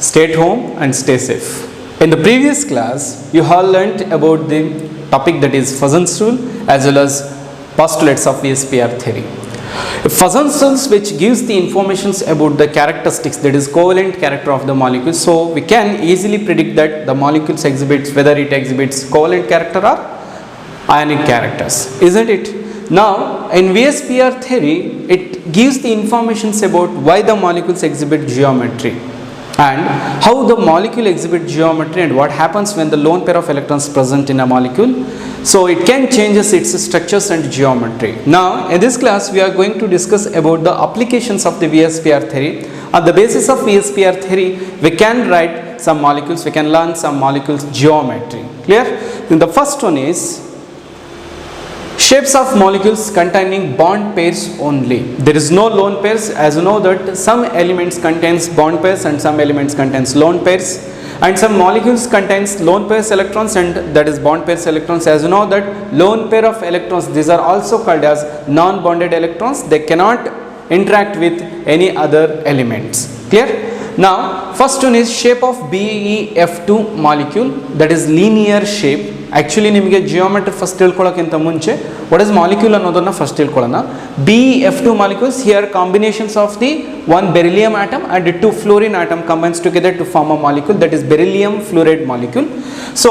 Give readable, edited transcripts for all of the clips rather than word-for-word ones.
Stay at home and stay safe. In the previous class, you all learnt about the topic that is Fuzzen's rule as well as postulates of VSPR theory. Fuzzen's rules which gives the informations about the characteristics, that is covalent character of the molecule. So we can easily predict that the molecules exhibits whether it exhibits covalent character or ionic characters, isn't it? Now in VSPR theory, it gives the informations about why the molecules exhibit geometry and how the molecule exhibits geometry and what happens when the lone pair of electrons present in a molecule. So it can changes its structures and geometry. Now in this class we are going to discuss about the applications of the VSPR theory. On the basis of VSPR theory, we can write some molecules, we can learn some molecules geometry. Clear? Then the first one is shapes of molecules containing bond pairs only. There is no lone pairs, as you know that some elements contains bond pairs and some elements contains lone pairs, and some molecules contains lone pairs electrons and that is bond pairs electrons. As you know that lone pair of electrons, these are also called as non-bonded electrons. They cannot interact with any other elements. Clear? Now first one is shape of BeF2 molecule, that is linear shape. Actually ನಿಮಗೆ geometry first ತಿಳ್ಕೊಳ್ಳೋಕ್ಕಿಂತ ಮುಂಚೆ what is molecule ಅನ್ನೋದನ್ನು first ತಿಳ್ಕೊಳ್ಳೋಣ. BeF2 molecules, here combinations of the one beryllium atom and two fluorine atom combines together to form a molecule, that is beryllium fluoride molecule. So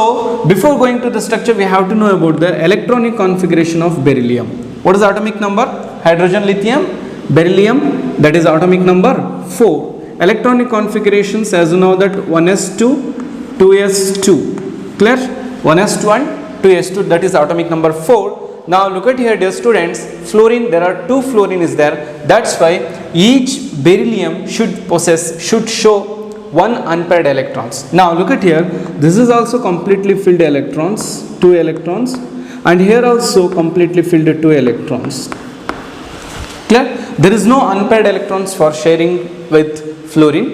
before going to the structure, we have to know about the electronic configuration of beryllium. What is atomic number? Hydrogen, lithium, beryllium, that is atomic number 4. Electronic configurations, as you know that 1s2, 2s2. Clear? 1s2 and 2s2, that is atomic number 4. Now look at here, dear students, fluorine, there are two fluorine is there. That's why each beryllium should show one unpaired electrons. Now look at here, this is also completely filled electrons, 2 electrons, and here also completely filled 2 electrons. Clear? There is no unpaired electrons for sharing with fluorine.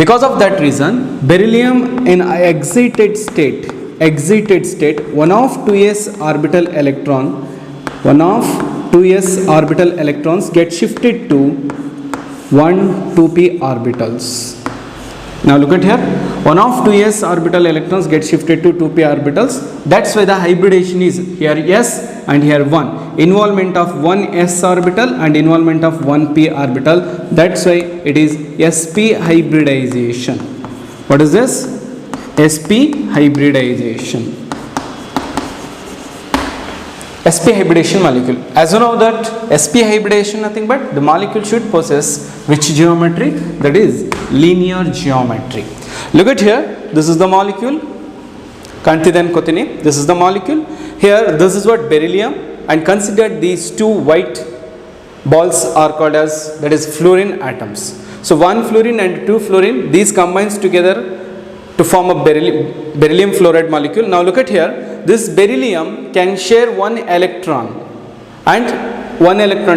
Because of that reason, beryllium in excited state, one of 2s orbital electrons get shifted to 1 2p orbitals. Now look at here, one of 2s orbital electrons get shifted to 2p orbitals. That's why the hybridation is here s and here 1. Involvement of 1s orbital and involvement of 1p orbital. That's why it is sp hybridization. What is this? sp hybridization. sp hybridization molecule. As you know that sp hybridization nothing but the molecule should possess which geometry? That is linear geometry. Look at here, this is the molecule. Kantidan kotini. This is the molecule. Here this is what beryllium, and consider these two white balls are called as, that is fluorine atoms. So one fluorine and two fluorine, these combines together to form a beryllium fluoride molecule. Now look at here, this beryllium can share one electron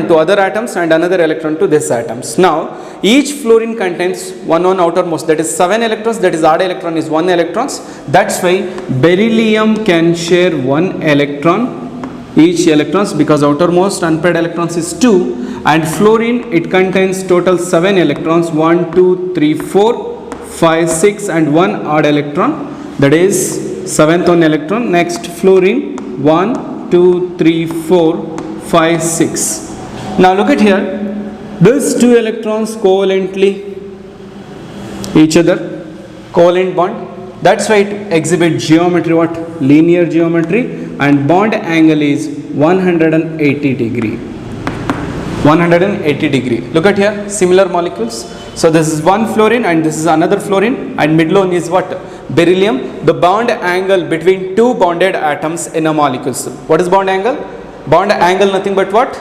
to other atoms and another electron to this atoms. Now each fluorine contains one outermost, that is 7 electrons, that is odd electron is 1 electrons. That's why beryllium can share 1 electron each electrons, because outermost unpaired electrons is 2, and fluorine, it contains total 7 electrons, 1 2 3 4 5 6 and 1 odd electron, that is 7th one electron. Next fluorine, 1 2 3 4 5 6. Now look at here, these two electrons covalently each other, covalent bond. That's why it exhibits geometry, what? Linear geometry, and bond angle is 180 degree. 180 degree. Look at here, similar molecules. So this is one fluorine and this is another fluorine, and middle one is what? Beryllium. The bond angle between two bonded atoms in a molecule. So what is bond angle? Bond angle nothing but what?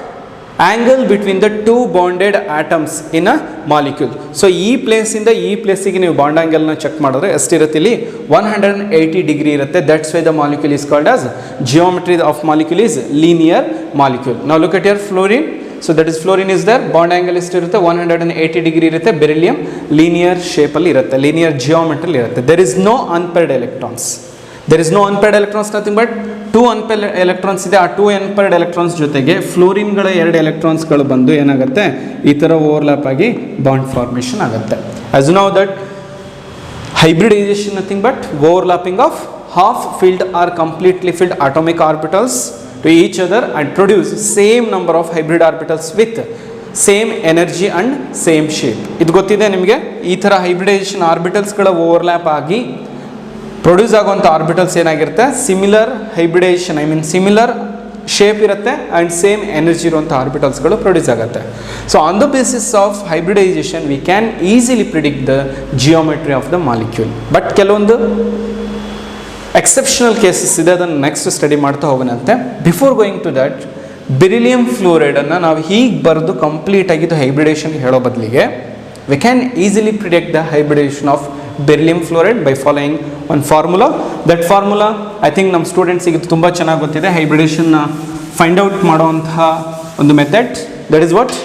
Angle between the two bonded atoms in a molecule. So E place in the E place ಗೆ ನೀವು bond angle ನ check ಮಾಡಿದ್ರೆ ಎಷ್ಟಿರುತ್ತೆ ಇಲ್ಲಿ 180 degree ಇರುತ್ತೆ. That's why the molecule is called as, geometry of molecule is linear molecule. Now look at here, fluorine. So that is fluorine is there, bond angle ಎಷ್ಟಿರುತ್ತೆ 180 degree ಇರುತ್ತೆ. Beryllium linear shape ಅಲ್ಲಿ ಇರುತ್ತೆ, linear geometry ಅಲ್ಲಿ ಇರುತ್ತೆ. There is no unpaired electrons. There is no unpaired electrons, nothing but 2 unpaired electrons ಇದೆ. ಆ 2 unpaired electrons ಜೊತೆಗೆ ಫ್ಲೋರಿನ್ಗಳ 2 ಎಲೆಕ್ಟ್ರಾನ್ಸ್ಗಳು ಬಂದು ಏನಾಗುತ್ತೆ, ಈ ಥರ ಓವರ್ಲ್ಯಾಪ್ ಆಗಿ ಬಾಂಡ್ ಫಾರ್ಮೇಷನ್ ಆಗುತ್ತೆ. As you know that Hybridization nothing but overlapping of half filled or completely filled atomic orbitals to each other and produce same number of hybrid orbitals with same energy and same shape. ಇದು ಗೊತ್ತಿದೆ ನಿಮಗೆ, ಈ ಥರ hybridization ಆರ್ಬಿಟಲ್ಸ್ಗಳ overlap ಆಗಿ produce ಆಗುವಂಥ orbitals ಏನಾಗಿರುತ್ತೆ, similar hybridization similar shape ಇರುತ್ತೆ ಆ್ಯಂಡ್ ಸೇಮ್ ಎನರ್ಜಿ ಇರುವಂಥ ಆರ್ಬಿಟಲ್ಸ್ಗಳು ಪ್ರೊಡ್ಯೂಸ್ ಆಗುತ್ತೆ. So on the basis of hybridization we can easily predict the geometry of the molecule. But ಕೆಲವೊಂದು ಎಕ್ಸೆಪ್ಷನಲ್ ಕೇಸಸ್ ಇದೆ, ಅದನ್ನು ನೆಕ್ಸ್ಟ್ ಸ್ಟಡಿ ಮಾಡ್ತಾ ಹೋಗೋಣಂತೆ. Before going to that, beryllium ಫ್ಲೋರೈಡನ್ನು ನಾವು ಹೀಗೆ ಬರೆದು ಕಂಪ್ಲೀಟಾಗಿದ್ದು ಹೈಬ್ರಿಡೇಷನ್ ಹೇಳೋ ಬದಲಿಗೆ we can easily predict the hybridization of beryllium fluoride by following ಒಂದು formula. That formula I think ನಮ್ಮ ಸ್ಟೂಡೆಂಟ್ಸಿಗೆ ತುಂಬ ಚೆನ್ನಾಗಿ ಗೊತ್ತಿದೆ. ಹೈಬ್ರಿಡೇಷನ್ನ ಫೈಂಡ್ ಔಟ್ ಮಾಡುವಂತಹ ಒಂದು method, that is what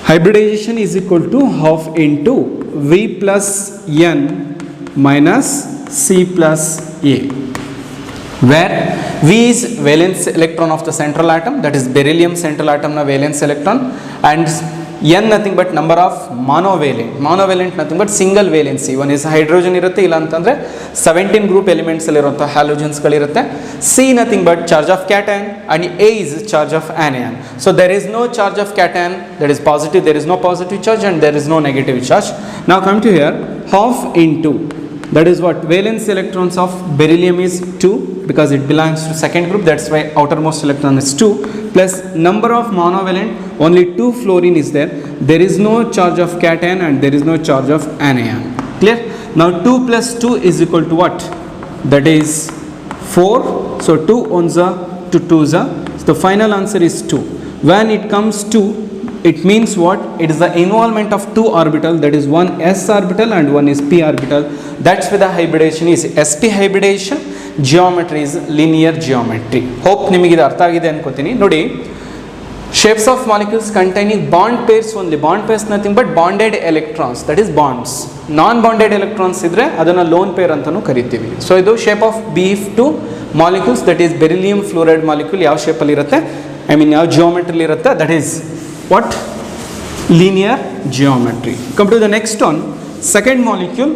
hybridization is equal to half into V plus N minus C plus A, where V is valence electron of the central atom, that is beryllium central atom na valence electron, and N nothing but number of monovalent nothing but single valency. One is hydrogen irutte, illa antandre 17 group elements alli iruವಂತ halogens ಗಳು ಇರುತ್ತೆ. C nothing but charge of cation and A is charge of anion. So there is no charge of cation, that is positive, there is no positive charge and there is no negative charge. Now come to here, half into, that is what valence electrons of beryllium is 2 because it belongs to second group, that's why outermost electron is 2, plus number of monovalent, only 2 fluorine is there, there is no charge of cation and there is no charge of anion. Clear? Now 2 plus 2 is equal to what? That is 4. So 2 ones are to 2s are, so the final answer is 2. When it comes to, it means what? It is the involvement of 2 orbital, that is one s orbital and one is p orbital. That's where the hybridization is sp hybridization. Geometry is linear geometry. Hope ನಿಮಗೆ ಇದು ಅರ್ಥ ಆಗಿದೆ ಅನ್ಕೋತೀನಿ. ನೋಡಿ, shapes of molecules containing bond pairs only. Bond pairs nothing but bonded electrons, that is bonds. Non bonded electrons ಇದ್ರೆ ಅದನ್ನು lone pair ಅಂತಾನೂ ಕರಿತೀವಿ. ಸೊ ಇದು shape of Bf2 molecules, that is beryllium fluoride molecule ಯಾವ shape ಅಲ್ಲಿ ಇರುತ್ತೆ, ಯಾವ geometry ಅಲ್ಲಿ ಇರುತ್ತೆ, that is what? Linear geometry. Come to the next one, second molecule.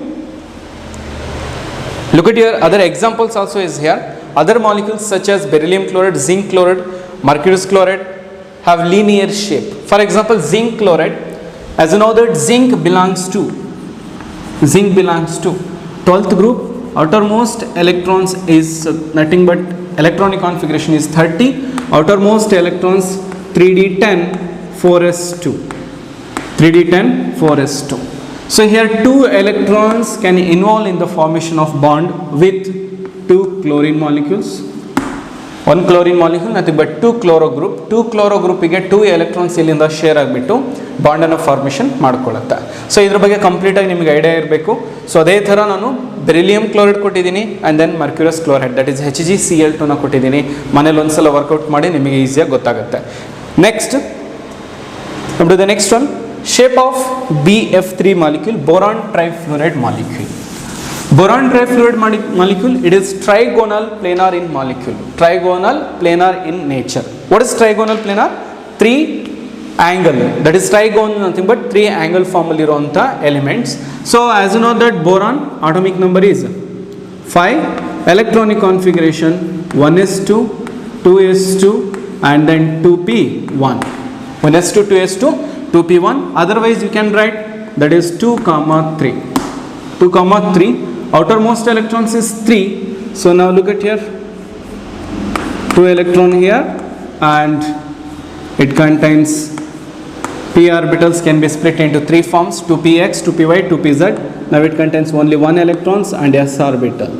Look at your other examples also is here. Other molecules such as beryllium chloride, zinc chloride, mercurous chloride have linear shape. For example, zinc chloride, as you know that zinc belongs to 12th group, outermost electrons is nothing but electronic configuration is 30, outermost electrons 3d10 4s2, 3d10 4s2. So here 2 electrons can involve in the formation of bond with 2 chlorine molecules. One chlorine molecule nothing but 2 chloro group. 2 chloro group ಗೆ 2 electrons ಇಲ್ಲಿಂದ share ಆಗಿಬಿಟ್ಟು bond ಅನ್ನು formation ಮಾಡ್ಕೊಳ್ಳುತ್ತೆ. So ಇದ್ರ ಬಗ್ಗೆ complete ಆಗಿ ನಿಮಗೆ idea ಇರಬೇಕು. So ಅದೇ ಥರ ನಾನು ಬೆರಿಲಿಯಂ ಕ್ಲೋರೈಡ್ ಕೊಟ್ಟಿದ್ದೀನಿ and then mercurous chloride, that is HgCl2 ನ ಕೊಟ್ಟಿದ್ದೀನಿ. ಮನೇಲಿ ಒಂದ್ಸಲ ವರ್ಕೌಟ್ ಮಾಡಿ ನಿಮಗೆ ಈಸಿಯಾಗಿ ಗೊತ್ತಾಗುತ್ತೆ. Next come to the next one, shape of BF3 molecule, boron trifluoride molecule. Boron trifluoride molecule, it is trigonal planar in molecule, trigonal planar in nature. What is trigonal planar? 3 angle, that is trigonal nothing but 3 angle formula iruanta elements. So as you know that boron atomic number is 5, electronic configuration 1s2, 2s2 and then 2p1, 1s2, 2s2, 2p1. Otherwise you can write that is 2, 3. Outermost electrons is 3. So now look at here, 2 electron here and it contains p orbitals can be split into 3 forms, 2px, 2py, 2pz. Now it contains only 1 electrons and s orbital.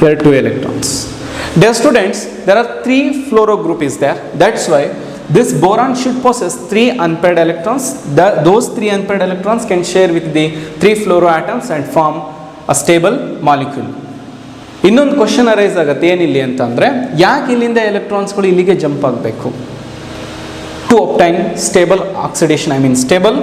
Here 2 electrons. Dear students, there are 3 fluoro group is there. That's why this boron should possess 3 unpaired electrons. Those 3 unpaired electrons can share with the 3 fluoroatoms and form a stable molecule. ಇನ್ನೊಂದು question arise ಆಗುತ್ತೆ, ಏನಿಲ್ಲಿ ಅಂತಂದರೆ, ಯಾಕೆ ಇಲ್ಲಿಂದ ಎಲೆಕ್ಟ್ರಾನ್ಸ್ಗಳು ಇಲ್ಲಿಗೆ jump ಆಗಬೇಕು? To obtain stable oxidation, stable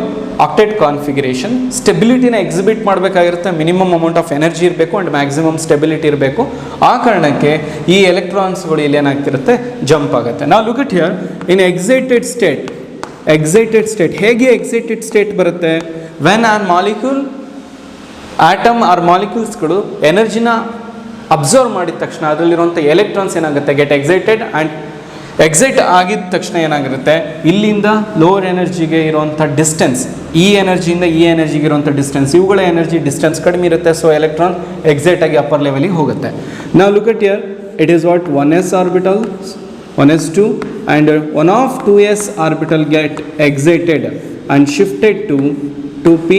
octet configuration. ಸ್ಟೆಬಿಲಿಟಿನ ಎಕ್ಸಿಬಿಟ್ ಮಾಡಬೇಕಾಗಿರುತ್ತೆ, ಮಿನಿಮಮ್ ಅಮೌಂಟ್ ಆಫ್ ಎನರ್ಜಿ ಇರಬೇಕು ಆ್ಯಂಡ್ ಮ್ಯಾಕ್ಸಿಮಮ್ ಸ್ಟೆಬಿಲಿಟಿ ಇರಬೇಕು. ಆ ಕಾರಣಕ್ಕೆ ಈ ಎಲೆಕ್ಟ್ರಾನ್ಸ್ಗಳು ಇಲ್ಲಿ ಏನಾಗ್ತಿರುತ್ತೆ, ಜಂಪ್ ಆಗುತ್ತೆ. ನಾವು look at here in excited state ಹೇಗೆ ಎಕ್ಸೈಟೆಡ್ ಸ್ಟೇಟ್ ಬರುತ್ತೆ? When an molecule atom or ಮಾಲಿಕ್ಯೂಲ್ಸ್ಗಳು ಎನರ್ಜಿನ ಅಬ್ಸರ್ವ್ ಮಾಡಿದ ತಕ್ಷಣ ಅದರಲ್ಲಿರುವಂಥ ಎಲೆಕ್ಟ್ರಾನ್ಸ್ ಏನಾಗುತ್ತೆ ಗೆಟ್ ಎಕ್ಸೈಟೆಡ್ ಆ್ಯಂಡ್ ಎಕ್ಸೈಟ್ ಆಗಿದ ತಕ್ಷಣ ಏನಾಗಿರುತ್ತೆ ಇಲ್ಲಿಂದ ಲೋವರ್ ಎನರ್ಜಿಗೆ ಇರುವಂಥ ಡಿಸ್ಟೆನ್ಸ್ ಈ ಎನರ್ಜಿಯಿಂದ ಈ ಎನರ್ಜಿಗೆ ಇರುವಂಥ ಡಿಸ್ಟೆನ್ಸ್ ಇವುಗಳ ಎನರ್ಜಿ ಡಿಸ್ಟೆನ್ಸ್ ಕಡಿಮೆ ಇರುತ್ತೆ. ಸೊ ಎಲೆಕ್ಟ್ರಾನ್ ಎಕ್ಸೈಟ್ ಆಗಿ ಅಪ್ಪರ್ ಲೆವೆಲಿಗೆ ಹೋಗುತ್ತೆ. ನಾವು look at here it is what 1s orbital 1s2 and one of 2s orbital get excited and shifted to 2p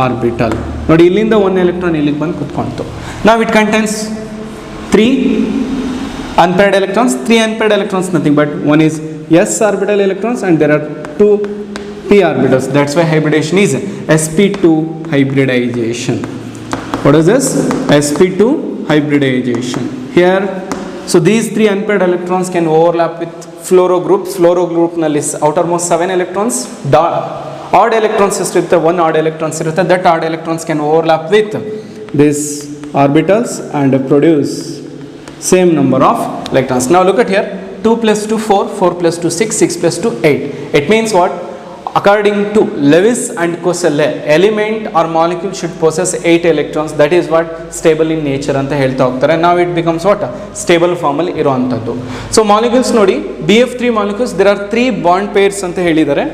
orbital. ನೋಡಿ ಇಲ್ಲಿಂದ 1 ಎಲೆಕ್ಟ್ರಾನ್ ಇಲ್ಲಿಗೆ ಬಂದು ಕುತ್ಕೊಂತು. Now it contains 3 unpaired electrons. 3 unpaired electrons nothing but one is s orbital electrons and there are 2 p orbitals. That's why hybridization is sp2 hybridization. What is this? sp2 hybridization. Here so these 3 unpaired electrons can overlap with fluoro groups. Fluoro group nalli outermost 7 electrons, odd electrons irutte, 1 odd electrons irutte. That odd electrons can overlap with these orbitals and produce same number of electrons. Now look at here, 2 plus 2 4, 4 plus 2 6, 6 plus 2 8. It means what? According to Lewis and Koselleck, element or molecule should possess 8 electrons. That is what stable in nature anta ಹೇಳ್ತಾ ಹೋಗ್ತಾರೆ. Now it becomes what? Stable form ಅಲ್ಲಿ ಇರುವಂತದ್ದು. So molecules ನೋಡಿ BF3 molecules there are 3 bond pairs ಅಂತ ಹೇಳಿದ್ದಾರೆ.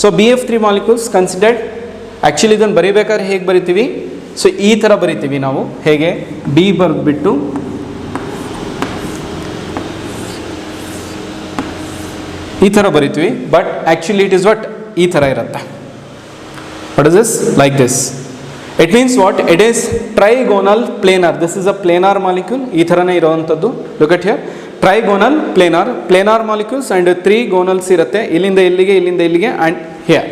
So BF3 molecules considered actually ಇದನ್ನು ಬರೀಬೇಕಾದ್ರೆ ಹೇಗೆ ಬರಿತೀವಿ? So ಈ ಥರ ಬರಿತೀವಿ ನಾವು. ಹೇಗೆ B ಬರೆದ್ಬಿಟ್ಟು ಈ ಥರ ಬರಿತೀವಿ, but actually it is what ಈ ಥರ ಇರುತ್ತೆ. What is this? Like this. It means what? It is trigonal planar. This is a planar molecule. ಈ ಥರನೇ ಇರೋವಂಥದ್ದು. Look at here, trigonal planar molecules and 3 ಗೋನಲ್ಸ್ ಇರುತ್ತೆ, ಇಲ್ಲಿಂದ ಇಲ್ಲಿಗೆ ಇಲ್ಲಿಂದ ಇಲ್ಲಿಗೆ and here.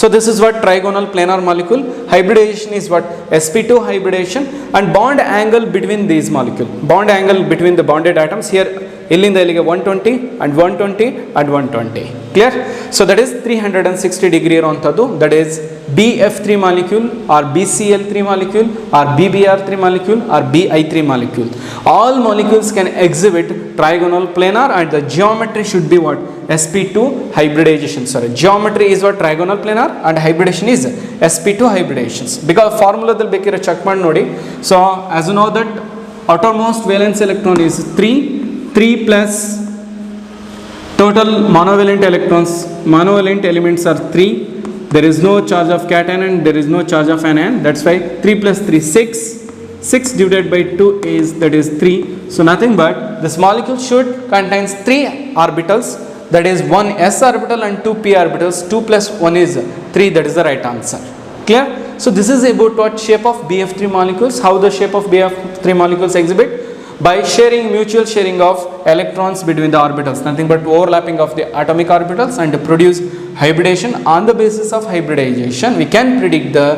So this is what trigonal planar molecule. Hybridization is what? sp2 hybridization and bond angle between these molecule. Bond angle between the bonded atoms here illinda illige 120 and 120 and 120. Clear? So that is 360 degree iruntadu. That is BF3 molecule or BCl3 molecule or BBr3 molecule or BI3 molecule. All molecules can exhibit trigonal planar and the geometry should be what? sp2 hybridization. Sorry, geometry is what? Trigonal planar and hybridization is sp2 hybridizations. Because formula dalli bekire check ಮಾಡಿ ನೋಡಿ. So as you know that outermost valence electron is 3 plus total monovalent electrons. Monovalent elements are 3. There is no charge of cation and there is no charge of anion. That's why 3 plus 3 6. 6 divided by 2 is that is 3. So nothing but this molecule should contains 3 orbitals. That is 1 s orbital and 2 p orbitals. 2 plus 1 is 3. That is the right answer. Clear? So this is about what shape of BF3 molecules. How the shape of BF3 molecules exhibit? By mutual sharing of electrons between the orbitals. Nothing but overlapping of the atomic orbitals and produce hybridization. On the basis of hybridization, we can predict the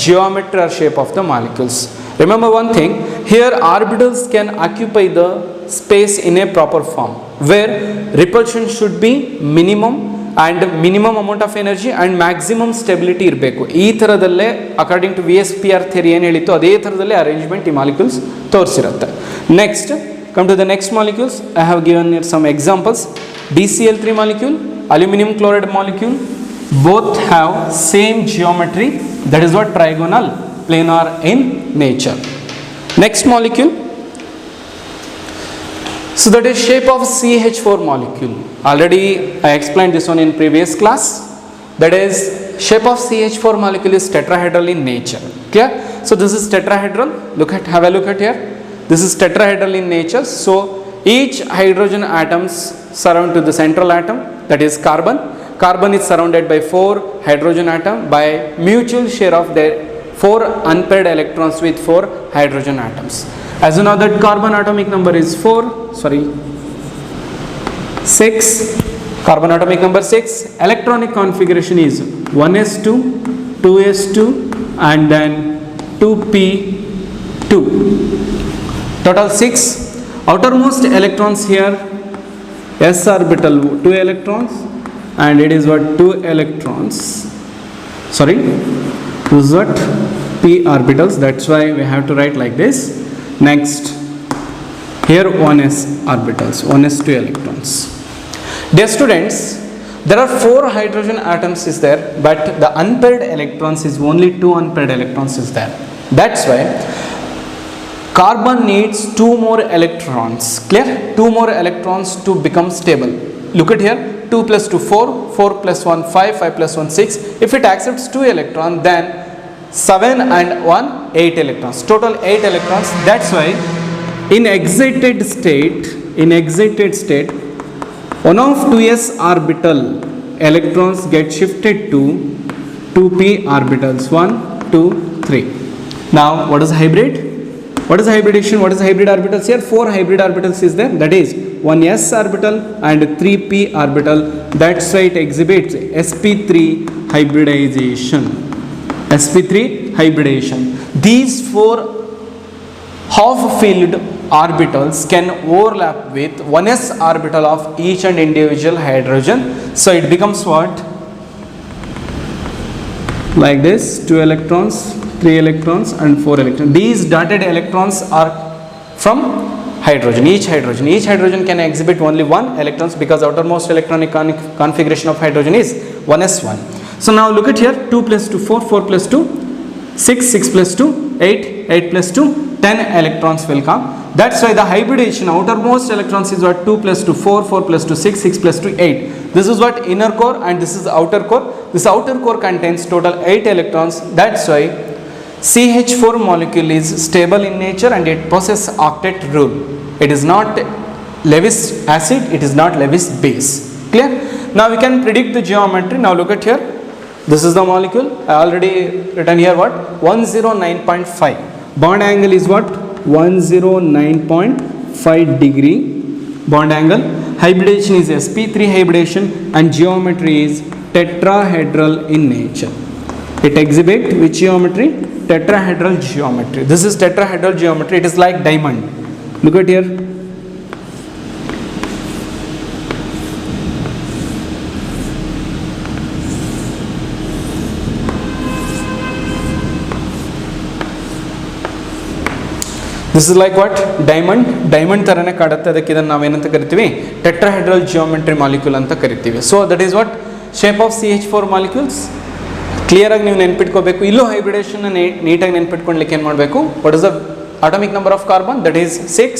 geometry or shape of the molecules. Remember one thing, here orbitals can occupy the space in a proper form where repulsion should be minimum and minimum amount of energy and maximum stability ಇರಬೇಕು. ಈ ಥರದಲ್ಲೇ according to VSPR theory ಏನು ಹೇಳಿತ್ತು ಅದೇ ಥರದಲ್ಲೇ arrangement ಈ molecules ತೋರಿಸಿರುತ್ತೆ. Next come to the next molecules. I have given here some examples. BCl3 molecule, aluminum chloride molecule, both have same geometry. That is what trigonal planar in nature. Next molecule, so that is shape of CH4 molecule. Already I explained this one in previous class. That is shape of CH4 molecule is tetrahedral in nature. Clear? So this is tetrahedral. Have a look at here. This is tetrahedral in nature. So each hydrogen atoms surround to the central atom, that is carbon. Carbon is surrounded by 4 hydrogen atom by mutual share of their 4 unpaired electrons with 4 hydrogen atoms. As you know that carbon atomic number is 6. Carbon atomic number 6. Electronic configuration is 1s2, 2s2 and then 2p2. Total 6. Outermost electrons here, s orbital 2 electrons and it is what 2 electrons. Sorry, this is what p orbitals. That's why we have to write like this. Next, here 1s orbitals, 1s2 electrons. Dear students, there are 4 hydrogen atoms is there, but the unpaired electrons is only 2 unpaired electrons is there. That's why carbon needs 2 more electrons. Clear? 2 more electrons to become stable. Look at here, 2 plus 2 4, 4 plus 1 5, 5 plus 1 6. If it accepts 2 electrons, then 7 and 1 8 electrons. Total 8 electrons. That's why in excited state, one of 2s orbital electrons get shifted to 2p orbitals. 1 2 3. Now what is hybrid? What is hybridization? What is hybrid orbitals here? 4 hybrid orbitals is there. That is 1s orbital and 3p orbital. That's why it exhibits sp3 hybridization. sp3 hybridization. These 4 half-filled orbitals can overlap with 1s orbital of each and individual hydrogen. So it becomes what? Like this, 2 electrons, 3 electrons and 4 electrons. These dotted electrons are from hydrogen. Each hydrogen can exhibit only 1 electrons because outermost electronic configuration of hydrogen is 1s1. So now look at here, 2 plus 2 4, 4 plus 2 6, 6 plus 2 8, 8 plus 2 10 electrons will come. That's why the hybridization outermost electrons is what? 2 plus 2 4, 4 plus 2 6, 6 plus 2 8. This is what inner core and this is outer core. This outer core contains total 8 electrons. That's why CH4 molecule is stable in nature and it possesses octet rule. It is not Lewis acid, it is not Lewis base. Clear? Now we can predict the geometry. Now look at here. This is the molecule. I already written here what? 109.5. Bond angle is what? 109.5 degree bond angle. Hybridization is sp3 hybridization and geometry is tetrahedral in nature. It exhibits which geometry? Tetrahedral geometry. This is tetrahedral geometry. It is like diamond. Look at here. This is like what? Diamond ತರನೇ ಕಾಡುತ್ತೆ. ಅದಕ್ಕೆ ಇದನ್ನು ನಾವೇನಂತ ಕರಿತೀವಿ? Tetrahedral geometry molecule ಅಂತ ಕರಿತೀವಿ. So that is what? Shape of CH4 molecules. ಕ್ಲಿಯರಾಗಿ ನೀವು ನೆನ್ಪಿಟ್ಕೋಬೇಕು. ಇಲ್ಲೂ ಹೈಬ್ರಿಡೇಷನ್ನ ನೀಟಾಗಿ ನೆನ್ಪಿಟ್ಕೊಳ್ಲಿಕ್ಕೆ ಏನು ಮಾಡಬೇಕು? What is the atomic number of carbon? That is 6.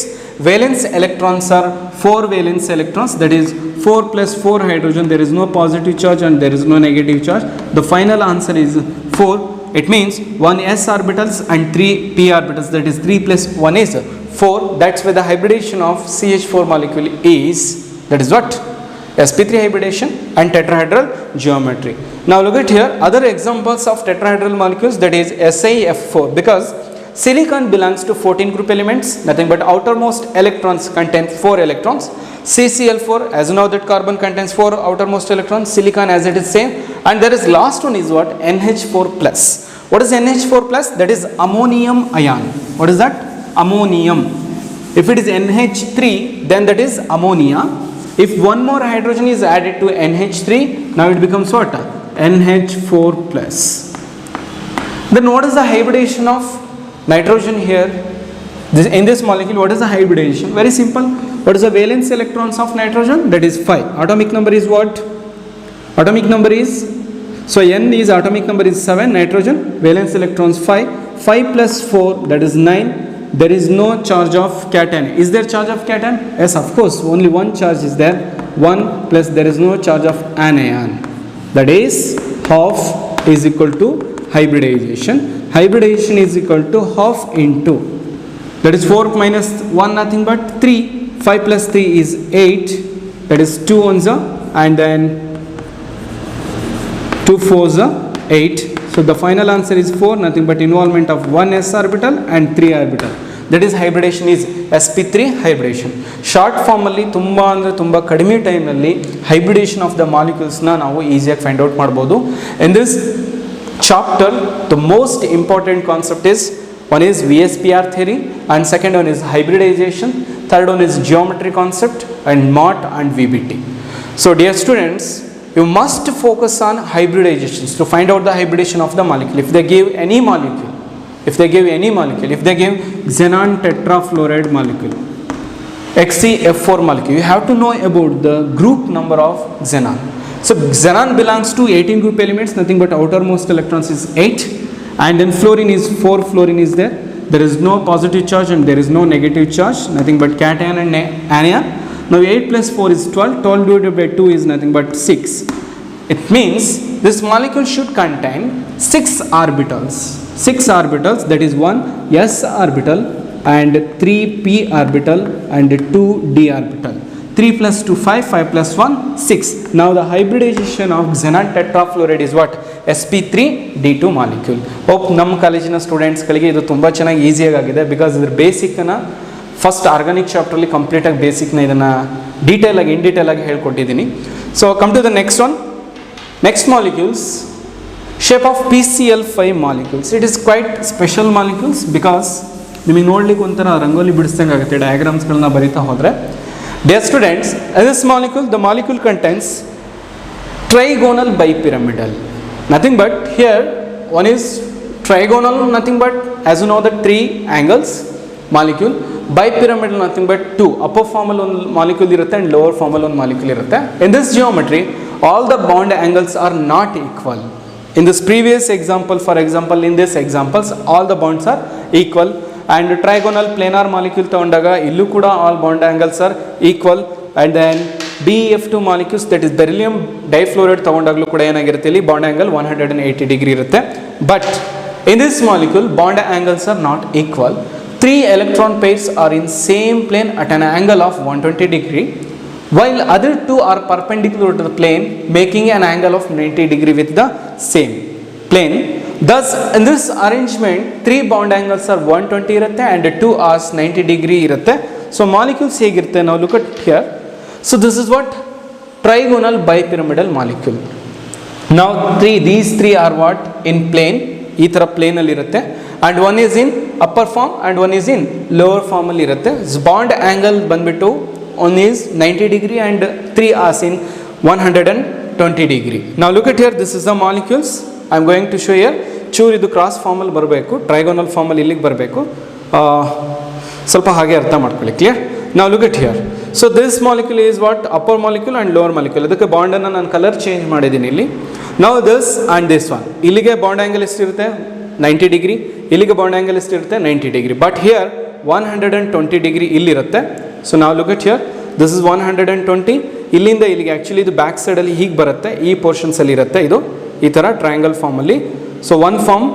Valence electrons are 4 valence electrons. That is 4 plus 4 hydrogen. There is no positive charge and there is no negative charge. The final answer is 4. It means 1 s orbitals and 3 p orbitals. That is 3 plus 1 is 4. That's why the hybridization of CH4 molecule is, that is what? sp3 hybridization and tetrahedral geometry. Now look at here other examples of tetrahedral molecules, that is SiF4, because silicon belongs to 14 group elements, nothing but outermost electrons contain 4 electrons. CCl4, as you know that carbon contains 4 outermost electrons, silicon as it is same, and there is last one is what? NH4 plus. What is NH4 plus? That is ammonium ion. What is that? Ammonium. If it is NH3, then that is ammonia. If one more hydrogen is added to NH3, now it becomes what? NH4 plus. Then what is the hybridization of nitrogen here? In this molecule, what is the hybridization? Very simple. What is the valence electrons of nitrogen? That is 5. Atomic number is what? Atomic number is, so N is atomic number is 7, nitrogen, valence electrons 5. 5 plus 4, that is 9. There is no charge of cation. Is there charge of cation? Yes, of course. Only one charge is there. 1 plus there is no charge of anion. That is half is equal to hybridization. Hybridization is equal to half into, that is 4 minus 1 nothing but 3. 5 plus 3 is 8. That is 2 ones and then 2 fours 8. So the final answer is 4, nothing but involvement of 1 s orbital and 3 orbital. That is hybridization is sp3 hybridization. Short form ಅಲ್ಲಿ ತುಂಬಾ ಅಂದ್ರೆ ತುಂಬಾ ಕಡಿಮೆ time ಅಲ್ಲಿ hybridization of the molecules ನ ನಾವು ಈಸಿಯಾಗಿ find out ಮಾಡಬಹುದು. In this chapter the most important concept is, one is VSPR theory and second one is hybridization, third one is geometry concept and MOT and VBT. So dear students, you must focus on hybridizations to find out the hybridization of the molecule. If they give any molecule, if they give xenon tetrafluoride molecule, XeF4 molecule, you have to know about the group number of xenon. So xenon belongs to 18 group elements, nothing but outermost electrons is 8 and then fluorine is 4 fluorine is there. There is no positive charge and there is no negative charge, nothing but cation and anion. Now 8 plus 4 is 12, 12 divided by 2 is nothing but 6. It means this molecule should contain 6 orbitals. 6 orbitals, that is 1 s orbital and 3 p orbital and 2 d orbital. 3 plus 2 5, 5 plus 1 6. Now the hybridization of xenon tetrafluoride is what? sp3d2 molecule. Hope ನಮ್ಮ ಕಾಲೇಜಿನ ಸ್ಟೂಡೆಂಟ್ಸ್ಗಳಿಗೆ ಇದು ತುಂಬ ಚೆನ್ನಾಗಿ ಈಸಿಯಾಗಿ ಆಗಿದೆ, because ಇದ್ರ ಬೇಸಿಕ್ನ first organic ಚಾಪ್ಟ್ರಲ್ಲಿ ಕಂಪ್ಲೀಟಾಗಿ ಬೇಸಿಕ್ನ ಇದನ್ನು ಡೀಟೇಲಾಗಿ ಇನ್ ಡೀಟೇಲಾಗಿ ಹೇಳ್ಕೊಟ್ಟಿದ್ದೀನಿ. So come to the next one. Next molecules, shape of PCl5 molecules. It is quite special molecules because ನಿಮಗೆ ನೋಡ್ಲಿಕ್ಕೆ ಒಂಥರ ರಂಗೋಲಿ ಬಿಡಿಸ್ದಂಗೆ ಆಗುತ್ತೆ ಡಯಾಗ್ರಾಮ್ಸ್ಗಳನ್ನ ಬರೀತಾ ಹೋದರೆ. Dear students, this molecule, the molecule contains trigonal bipyramidal. Nothing but here one is trigonal, nothing but as you know the 3 angles molecule. Bipyramidal nothing but 2 upper formal one molecule irutte and lower formal one molecule irutte. In this geometry all the bond angles are not equal. In this previous example, for example in this examples all the bonds are equal, and trigonal planar molecule ತಗೊಂಡಾಗ ಇಲ್ಲೂ ಕೂಡ all bond angles are equal, and then BeF2 molecules, that is beryllium difluoride ತಗೊಂಡಾಗಲೂ ಕೂಡ ಏನಾಗಿರುತ್ತೆ ಇಲ್ಲಿ bond angle 180 degree ಇರುತ್ತೆ. But in this molecule bond angles are not equal. 3 electron pairs are in same plane at an angle of 120 degree, while other 2 are perpendicular to the plane making an angle of 90 degree with the same plane. Thus in this arrangement 3 bond angles are 120 irutte and 2 are 90 degree irutte. So molecules hegirutte, now look at here. So this is what trigonal bipyramidal molecule. Now these three are what in plane, ee tara plane alli irutte, and one is in upper form and one is in lower form alli irutte. Bond angle bandbittu one is 90 degree and 3 are in 120 degree. Now look at here, this is the molecules. I am going to show here. ಚೂರು ಇದು cross ಫಾರ್ಮಲ್ಲಿ ಬರಬೇಕು, trigonal ಫಾರ್ಮಲ್ಲಿ ಇಲ್ಲಿಗೆ ಬರಬೇಕು, ಸ್ವಲ್ಪ ಹಾಗೆ ಅರ್ಥ ಮಾಡ್ಕೊಳ್ಳಿ. ಕ್ಲಿಯರ್? ನಾವು look at here. So this molecule is what upper molecule and lower molecule. ಅದಕ್ಕೆ ಬಾಂಡನ್ನು ನಾನು ಕಲರ್ ಚೇಂಜ್ ಮಾಡಿದ್ದೀನಿ ಇಲ್ಲಿ. ನಾವು ದಿಸ್ ಆ್ಯಂಡ್ ದಿಸ್ ಒನ್, ಇಲ್ಲಿಗೆ ಬಾಂಡ್ ಆ್ಯಂಗಲ್ ಎಷ್ಟಿರುತ್ತೆ 90 ಡಿಗ್ರಿ, ಇಲ್ಲಿಗೆ ಬಾಂಡ್ ಆ್ಯಂಗಲ್ ಎಷ್ಟಿರುತ್ತೆ 90 ಡಿಗ್ರಿ, ಬಟ್ ಹಿಯರ್ 120 ಡಿಗ್ರಿ ಇಲ್ಲಿರುತ್ತೆ. ಸೊ ನಾವು look at here, this is 120, ಇಲ್ಲಿಂದ ಇಲ್ಲಿಗೆ ಆ್ಯಕ್ಚುಲಿ ಇದು ಬ್ಯಾಕ್ ಸೈಡಲ್ಲಿ ಹೀಗೆ ಬರುತ್ತೆ, ಈ ಪೋರ್ಷನ್ಸಲ್ಲಿ ಇರುತ್ತೆ ಇದು ಈ ಥರ ಟ್ರಯಾಂಗಲ್ ಫಾರ್ಮಲ್ಲಿ. ಸೊ ಒನ್ ಫಾರ್ಮ್,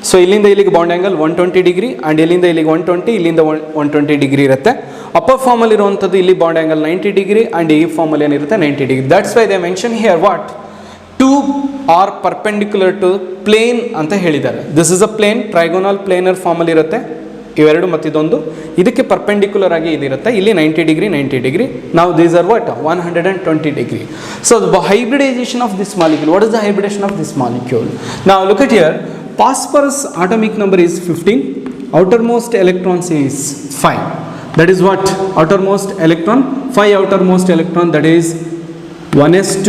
ಸೊ ಇಲ್ಲಿಂದ ಇಲ್ಲಿಗೆ ಬಾಂಡ್ ಆ್ಯಂಗಲ್ 120 ಡಿಗ್ರಿ ಆ್ಯಂಡ್ ಇಲ್ಲಿಂದ ಇಲ್ಲಿಗೆ 120, ಇಲ್ಲಿಂದ 120 ಡಿಗ್ರಿ ಇರುತ್ತೆ. ಅಪ್ಪರ್ ಫಾರ್ಮಲ್ಲಿ ಇರುವಂಥದ್ದು ಇಲ್ಲಿ ಬಾಂಡ್ ಆ್ಯಂಗಲ್ 90 ಡಿಗ್ರಿ ಆ್ಯಂಡ್ ಈ ಫಾರ್ಮಲ್ಲಿ ಏನಿರುತ್ತೆ 90 degree. That's why they mention here what 2 are perpendicular to plane ಅಂತ ಹೇಳಿದ್ದಾರೆ. This is a plane, trigonal planar ಫಾರ್ಮಲ್ಲಿ ಇರುತ್ತೆ ಇವೆರಡು, ಮತ್ತು ಇದೊಂದು ಇದಕ್ಕೆ ಪರ್ಪೆಂಡಿಕ್ಯುಲರ್ ಆಗಿ ಇದಿರುತ್ತೆ, ಇಲ್ಲಿ 90 ಡಿಗ್ರಿ 90 ಡಿಗ್ರಿ. ನಾವು these are what 120 degree. So the hybridization of this molecule, what is the hybridization of this molecule? Now look at here, phosphorus atomic number is 15, outermost electrons is 5. That is what outermost electron, 5 outermost electron, that is 1s2,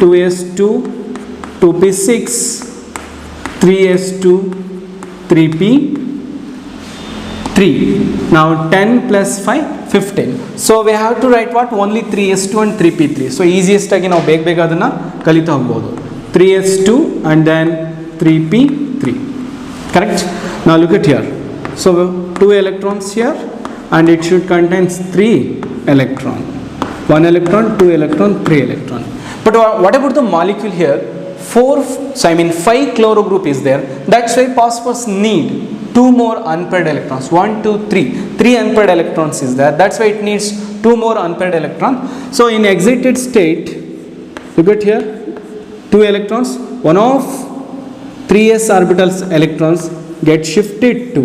2s2, 2p6, 3s2, 3p3. Now 10 plus 5 15. So we have to write what only 3s2 and 3p3. So easiest ಆಗಿ ನಾವು ಬೇಗ ಅದನ್ನು ಕಲಿತಾ ಹೋಗ್ಬೋದು. 3s2 and then 3p3. Correct? Now look at here. So 2 electrons here and it should contain 3 electron. 1 electron, 2 electron, 3 electron. But what about the molecule here? 5 chloro group is there. That's why phosphorus need 2 more unpaired electrons. 1, 2, 3 unpaired electrons is there. That's why it needs 2 more unpaired electrons. So in excited state, look at here, 2 electrons, one of 3s orbitals electrons get shifted to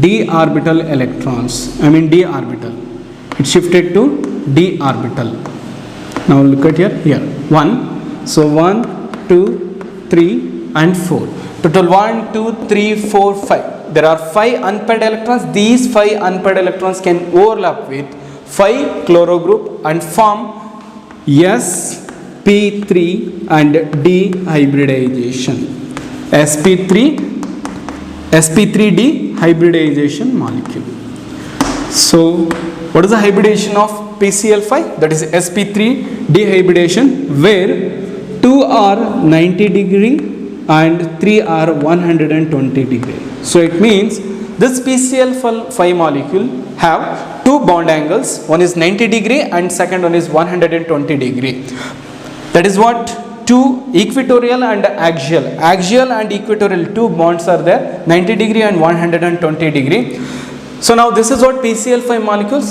d orbital electrons. I mean d orbital. It's shifted to d orbital. Now look at here 1. So 1, 2, 3 and 4. Total 1, 2, 3, 4, 5. There are 5 unpaired electrons. These 5 unpaired electrons can overlap with 5 chloro group and form sp3 and d hybridization. sp3d hybridization molecule. So what is the hybridization of PCl5? That is sp3 dehybridization, where 2 are 90 degree and 3 are 120 degree. So it means this PCl5 molecule have two bond angles, one is 90 degree and second one is 120 degree. That is what two equatorial and axial and equatorial two bonds are there, 90 degree and 120 degree. So now this is what PCl5 molecules.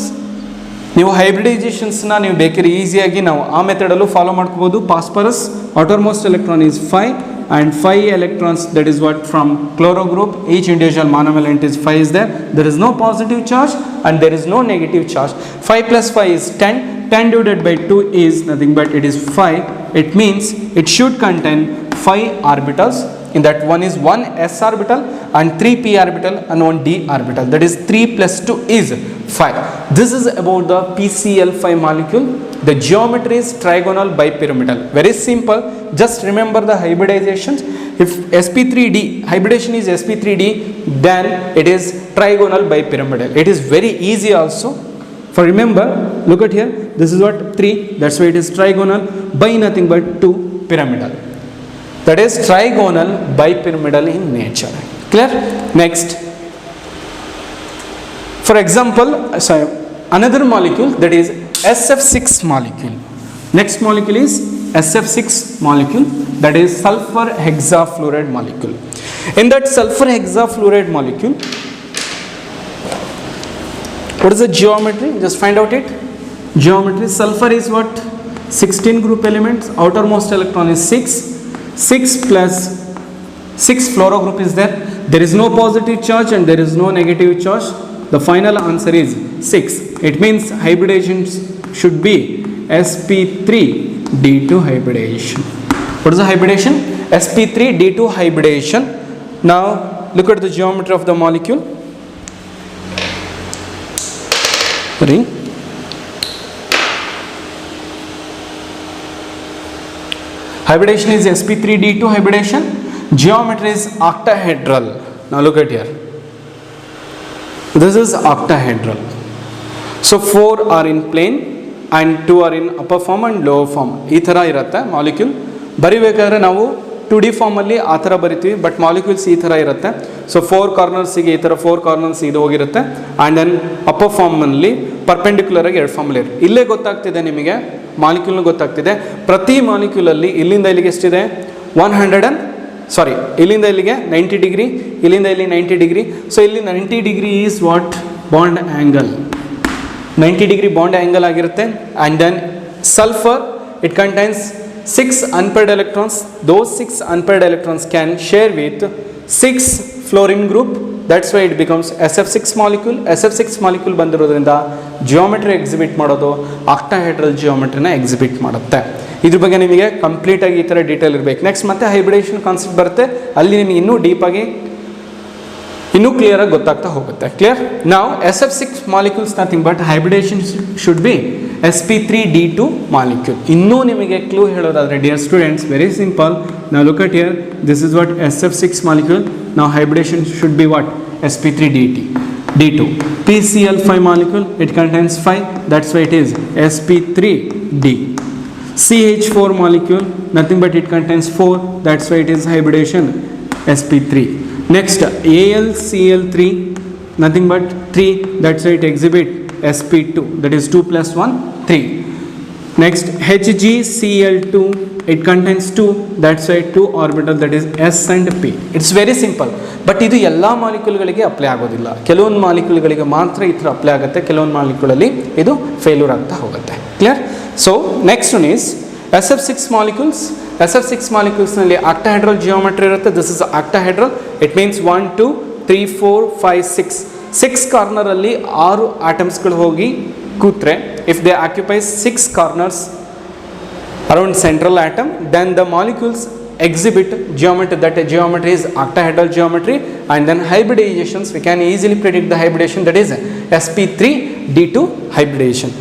ನೀವು ಹೈಬ್ರಿಡೈಸೇಷನ್ಸ್ನ ನೀವು ಬೇಕಿದ್ರೆ ಈಸಿಯಾಗಿ ನಾವು ಆ ಮೆಥಡಲ್ಲೂ follow ಮಾಡ್ಕೋಬೋದು. Phosphorus outermost electron is 5 and 5 electrons, that is what from chloro group, each individual monovalent is 5 is there. There is no positive charge and there is no negative charge. 5 plus 5 is 10. 10 divided by 2 is nothing but it is 5. It means it should contain 5 orbitals. In that one is 1 s orbital and 3 p orbital and 1 d orbital. That is 3 plus 2 is 5. This is about the PCl5 molecule. The geometry is trigonal bipyramidal. Very simple. Just remember the hybridizations. If sp3d, hybridization is sp3d, then it is trigonal bipyramidal. It is very easy also. For remember, look at here. This is what 3. That's why it is trigonal by nothing but 2 pyramidal. That is trigonal bipyramidal in nature. Clear? Next. For example, another molecule, that is SF6 molecule. Next molecule is SF6 molecule, that is sulfur hexafluoride molecule. In that sulfur hexafluoride molecule, what is the geometry? Just find out it. Geometry, sulfur is what? 16 group elements, outermost electron is 6. 6 plus 6 fluoro group is there. There is no positive charge and there is no negative charge. The final answer is 6. It means hybridization should be sp3d2 hybridization. What is the hybridization? sp3d2 hybridization. Now look at the geometry of the molecule. Ring. Hybridization is sp3d2 hybridization. Geometry is octahedral. Now look at here. This is octahedral. So 4 are in plane and 2 are in upper form and lower form. ಈ ಥರ ಇರುತ್ತೆ molecule. ಬರಿಬೇಕಾದ್ರೆ ನಾವು 2D ಫಾರ್ಮಲ್ಲಿ ಆ ಥರ ಬರಿತೀವಿ, but molecules ಈ ಥರ ಇರುತ್ತೆ. ಸೊ 4 ಕಾರ್ನರ್ಸಿಗೆ ಈ ಥರ 4 ಕಾರ್ನರ್ಸ್ ಇದು ಹೋಗಿರುತ್ತೆ. ಆ್ಯಂಡ್ ದೆನ್ ಅಪ್ಪರ್ ಫಾರ್ಮಲ್ಲಿ ಪರ್ಪೆಂಡಿಕ್ಯುಲರ್ ಆಗಿ 2 ಫಾರ್ಮಲ್ಲಿ ಇರುತ್ತೆ. ಇಲ್ಲೇ ಗೊತ್ತಾಗ್ತಿದೆ ನಿಮಗೆ, ಮಾಲಿಕ್ಯೂಲ್ನ ಗೊತ್ತಾಗ್ತಿದೆ. ಪ್ರತಿ ಮಾಲಿಕ್ಯೂಲಲ್ಲಿ ಇಲ್ಲಿಂದ ಇಲ್ಲಿಗೆ ಎಷ್ಟಿದೆ? ಇಲ್ಲಿಂದ ಇಲ್ಲಿಗೆ 90 ಡಿಗ್ರಿ, ಇಲ್ಲಿಂದ ಇಲ್ಲಿ 90 ಡಿಗ್ರಿ. ಸೊ ಇಲ್ಲಿ 90 degree is what? Bond angle. 90 degree bond angle ಆಗಿರುತ್ತೆ. And then sulphur, it contains 6 unpaired electrons. Those 6 unpaired electrons can share with 6 fluorine group. That's why it becomes SF6 molecule. SF6 molecule ಬಂದಿರೋದ್ರಿಂದ geometry exhibit ಮಾಡೋದು octahedral ಜಿಯೋಮೆಟ್ರಿನ exhibit ಮಾಡುತ್ತೆ. ಇದ್ರ ಬಗ್ಗೆ ನಿಮಗೆ ಕಂಪ್ಲೀಟಾಗಿ ಈ ಥರ ಡೀಟೇಲ್ ಇರಬೇಕು. ನೆಕ್ಸ್ಟ್ ಮತ್ತೆ ಹೈಬ್ರಿಡೇಷನ್ ಕಾನ್ಸೆಪ್ಟ್ ಬರುತ್ತೆ, ಅಲ್ಲಿ ನಿಮಗೆ ಇನ್ನೂ ಡೀಪಾಗಿ ಇನ್ನೂ ಕ್ಲಿಯರಾಗಿ ಗೊತ್ತಾಗ್ತಾ ಹೋಗುತ್ತೆ. ಕ್ಲಿಯರ್? ನಾವು SF6 molecules nothing but hybridisation should be sp3d2 molecule. ಇನ್ನೂ ನಿಮಗೆ ಕ್ಲೂ ಹೇಳೋದಾದರೆ ಡಿಯರ್ ಸ್ಟೂಡೆಂಟ್ಸ್, ವೆರಿ ಸಿಂಪಲ್. ನಾವು look at here, this is what SF6 molecule. Now hybridization should be what? sp3d2. PCl5 molecule, it contains 5, that's why it is sp3d. CH4 molecule, nothing but it contains 4, that's why it is hybridization sp3. Next AlCl3, nothing but 3, that's why it exhibit sp2, that is 2 plus 1 3. Next HgCl2, it contains 2, that's why 2 orbital, that is s and p. It's very simple, but ಇದು ಎಲ್ಲ ಮಾಲಿಕ್ಯೂಲ್ಗಳಿಗೆ apply ಆಗೋದಿಲ್ಲ. ಕೆಲವೊಂದು ಮಾಲಿಕ್ಯೂಲ್ಗಳಿಗೆ ಮಾತ್ರ ಈ ಥರ apply ಆಗುತ್ತೆ, ಕೆಲವೊಂದು ಮಾಲಿಕ್ಯೂಲಲ್ಲಿ ಇದು ಫೇಲ್ಯೂರ್ ಆಗ್ತಾ ಹೋಗುತ್ತೆ. Clear? So next one is SF6 molecules. SF6 moleculesನಲ್ಲಿ ಆಕ್ಟಾಹೆಡ್ರಲ್ ಜಿಯೋಮೆಟ್ರಿ ಇರುತ್ತೆ. This is octahedral. It means 1 2 3 4 5 6 6 ಕಾರ್ನರಲ್ಲಿ 6 ಆಟಮ್ಸ್ಗಳು ಹೋಗಿ ಕೂತ್ರೆ, if they occupies 6 corners around central atom, then the molecules exhibit geometry. That geometry is octahedral geometry. And then hybridizations, we can easily predict the hybridization, that is sp3d2 hybridization.